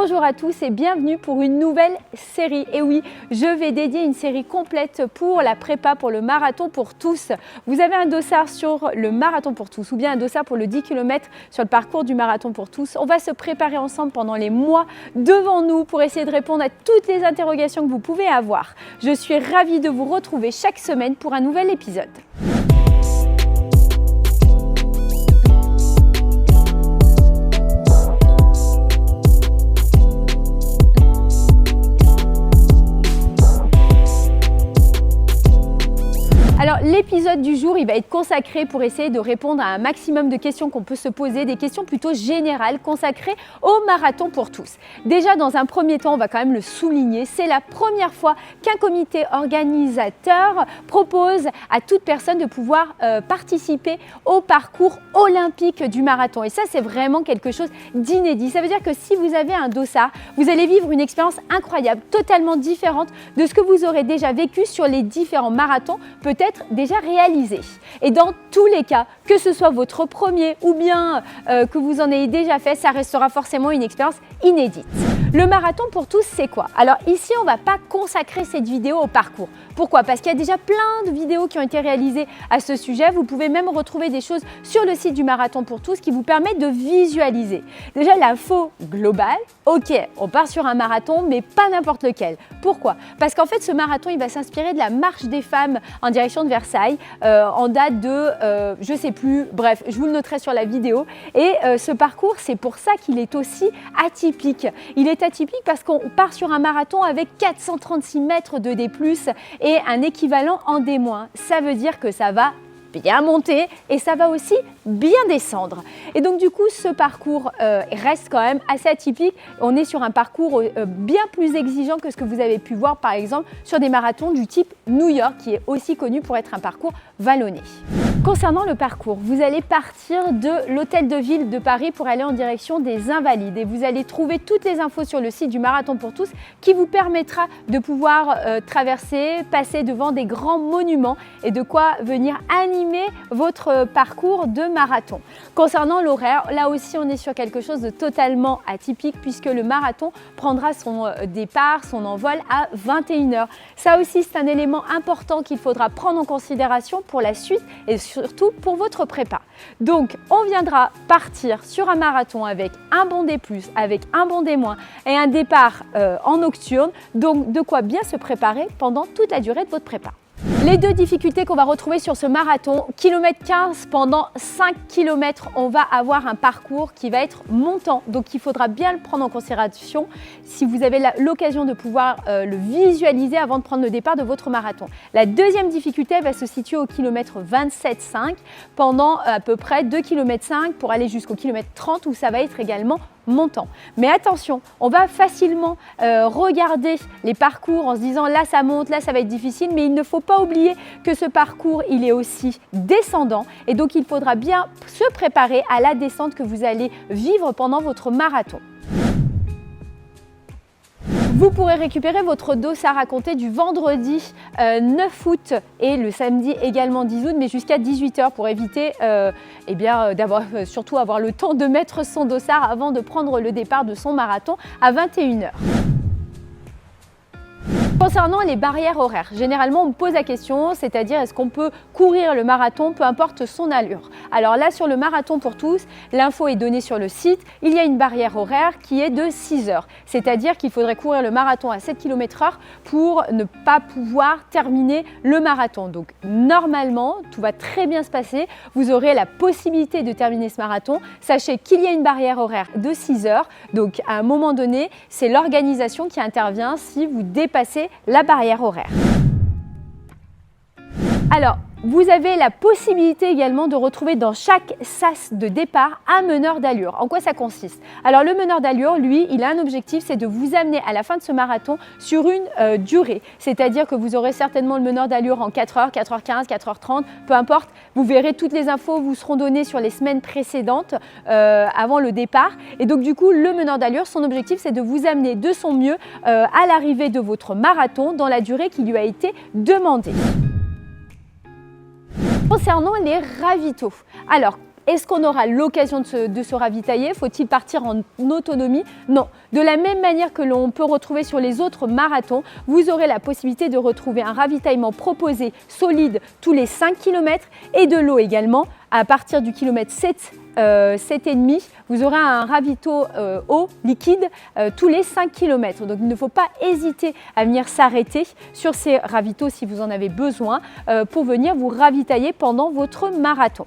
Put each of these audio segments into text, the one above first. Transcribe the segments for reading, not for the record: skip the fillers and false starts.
Bonjour à tous et bienvenue pour une nouvelle série. Et oui, je vais dédier une série complète pour la prépa, pour le marathon pour tous. Vous avez un dossard sur le marathon pour tous ou bien un dossard pour le 10 km sur le parcours du marathon pour tous. On va se préparer ensemble pendant les mois devant nous pour essayer de répondre à toutes les interrogations que vous pouvez avoir. Je suis ravie de vous retrouver chaque semaine pour un nouvel épisode. Alors l'épisode du jour, il va être consacré pour essayer de répondre à un maximum de questions qu'on peut se poser, des questions plutôt générales consacrées au marathon pour tous. Déjà dans un premier temps, on va quand même le souligner, c'est la première fois qu'un comité organisateur propose à toute personne de pouvoir participer au parcours olympique du marathon. Et ça, c'est vraiment quelque chose d'inédit. Ça veut dire que si vous avez un dossard, vous allez vivre une expérience incroyable, totalement différente de ce que vous aurez déjà vécu sur les différents marathons, peut-être déjà réalisé. Et dans tous les cas, que ce soit votre premier ou bien que vous en ayez déjà fait, ça restera forcément une expérience inédite. Le marathon pour tous, c'est quoi? Alors ici, on ne va pas consacrer cette vidéo au parcours. Pourquoi? Parce qu'il y a déjà plein de vidéos qui ont été réalisées à ce sujet. Vous pouvez même retrouver des choses sur le site du marathon pour tous qui vous permettent de visualiser. Déjà, l'info globale, ok, on part sur un marathon, mais pas n'importe lequel. Pourquoi? Parce qu'en fait, ce marathon, il va s'inspirer de la marche des femmes en direction de Versailles, en date de, je ne sais plus, bref, je vous le noterai sur la vidéo. Et ce parcours, c'est pour ça qu'il est aussi atypique. Il est atypique parce qu'on part sur un marathon avec 436 mètres de D+, et un équivalent en D-. Ça veut dire que ça va bien monter et ça va aussi bien descendre. Et donc du coup, ce parcours reste quand même assez atypique. On est sur un parcours bien plus exigeant que ce que vous avez pu voir par exemple sur des marathons du type New York, qui est aussi connu pour être un parcours vallonné. Concernant le parcours, vous allez partir de l'hôtel de ville de Paris pour aller en direction des Invalides et vous allez trouver toutes les infos sur le site du Marathon pour tous qui vous permettra de pouvoir traverser, passer devant des grands monuments et de quoi venir animer votre parcours de marathon. Concernant l'horaire, là aussi on est sur quelque chose de totalement atypique puisque le marathon prendra son départ, son envol à 21h. Ça aussi c'est un élément important qu'il faudra prendre en considération pour la suite et surtout pour votre prépa. Donc on viendra partir sur un marathon avec un bon D+, avec un bon D- et un départ en nocturne, donc de quoi bien se préparer pendant toute la durée de votre prépa. Les deux difficultés qu'on va retrouver sur ce marathon, kilomètre 15, pendant 5 km, on va avoir un parcours qui va être montant. Donc il faudra bien le prendre en considération si vous avez l'occasion de pouvoir le visualiser avant de prendre le départ de votre marathon. La deuxième difficulté va se situer au kilomètre 27,5 pendant à peu près 2,5 km pour aller jusqu'au kilomètre 30 où ça va être également montant. Mais attention, on va facilement regarder les parcours en se disant là ça monte, là ça va être difficile, mais il ne faut pas oublier que ce parcours il est aussi descendant et donc il faudra bien se préparer à la descente que vous allez vivre pendant votre marathon. Vous pourrez récupérer votre dossard à compter du vendredi 9 août et le samedi également 10 août, mais jusqu'à 18h pour éviter surtout avoir le temps de mettre son dossard avant de prendre le départ de son marathon à 21h. Concernant les barrières horaires, généralement on me pose la question, c'est-à-dire est-ce qu'on peut courir le marathon peu importe son allure. Alors là sur le marathon pour tous, l'info est donnée sur le site, il y a une barrière horaire qui est de 6 heures, c'est-à-dire qu'il faudrait courir le marathon à 7 km/h pour ne pas pouvoir terminer le marathon. Donc normalement, tout va très bien se passer, vous aurez la possibilité de terminer ce marathon. Sachez qu'il y a une barrière horaire de 6 heures, donc à un moment donné, c'est l'organisation qui intervient si vous dépassez la barrière horaire. Alors, vous avez la possibilité également de retrouver dans chaque sas de départ un meneur d'allure. En quoi ça consiste? Alors le meneur d'allure, lui, il a un objectif, c'est de vous amener à la fin de ce marathon sur une durée. C'est-à-dire que vous aurez certainement le meneur d'allure en 4h, 4h15, 4h30, peu importe. Vous verrez toutes les infos vous seront données sur les semaines précédentes avant le départ. Et donc du coup, le meneur d'allure, son objectif, c'est de vous amener de son mieux à l'arrivée de votre marathon dans la durée qui lui a été demandée. Concernant les ravitaux, alors Est-ce qu'on aura l'occasion de se ravitailler? Faut-il partir en autonomie? Non. De la même manière que l'on peut retrouver sur les autres marathons, vous aurez la possibilité de retrouver un ravitaillement proposé solide tous les 5 km et de l'eau également. À partir du kilomètre 7,5, vous aurez un ravito eau liquide tous les 5 km. Donc il ne faut pas hésiter à venir s'arrêter sur ces ravitaux si vous en avez besoin pour venir vous ravitailler pendant votre marathon.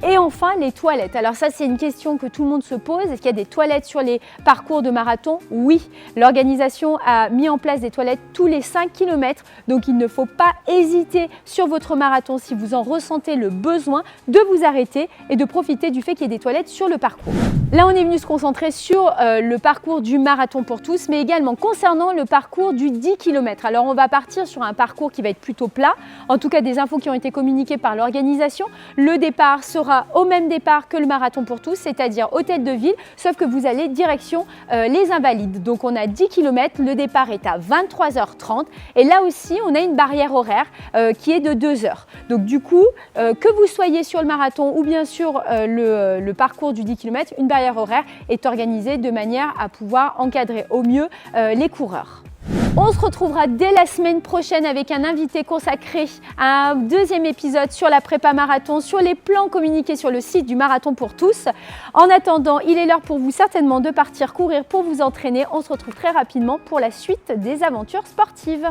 Et enfin, les toilettes. Alors ça, c'est une question que tout le monde se pose. Est-ce qu'il y a des toilettes sur les parcours de marathon? Oui, l'organisation a mis en place des toilettes tous les 5 km. Donc il ne faut pas hésiter sur votre marathon, si vous en ressentez le besoin, de vous arrêter et de profiter du fait qu'il y ait des toilettes sur le parcours. Là, on est venu se concentrer sur le parcours du marathon pour tous, mais également concernant le parcours du 10 km. Alors on va partir sur un parcours qui va être plutôt plat. En tout cas, des infos qui ont été communiquées par l'organisation. Le départ sera au même départ que le marathon pour tous, c'est-à-dire Hôtel de Ville, sauf que vous allez direction les Invalides. Donc on a 10 km, le départ est à 23h30 et là aussi on a une barrière horaire qui est de 2 h. Donc du coup, que vous soyez sur le marathon ou bien sur le parcours du 10 km, une barrière horaire est organisée de manière à pouvoir encadrer au mieux les coureurs. On se retrouvera dès la semaine prochaine avec un invité consacré à un deuxième épisode sur la prépa marathon, sur les plans communiqués sur le site du Marathon pour tous. En attendant, il est l'heure pour vous certainement de partir courir pour vous entraîner. On se retrouve très rapidement pour la suite des aventures sportives.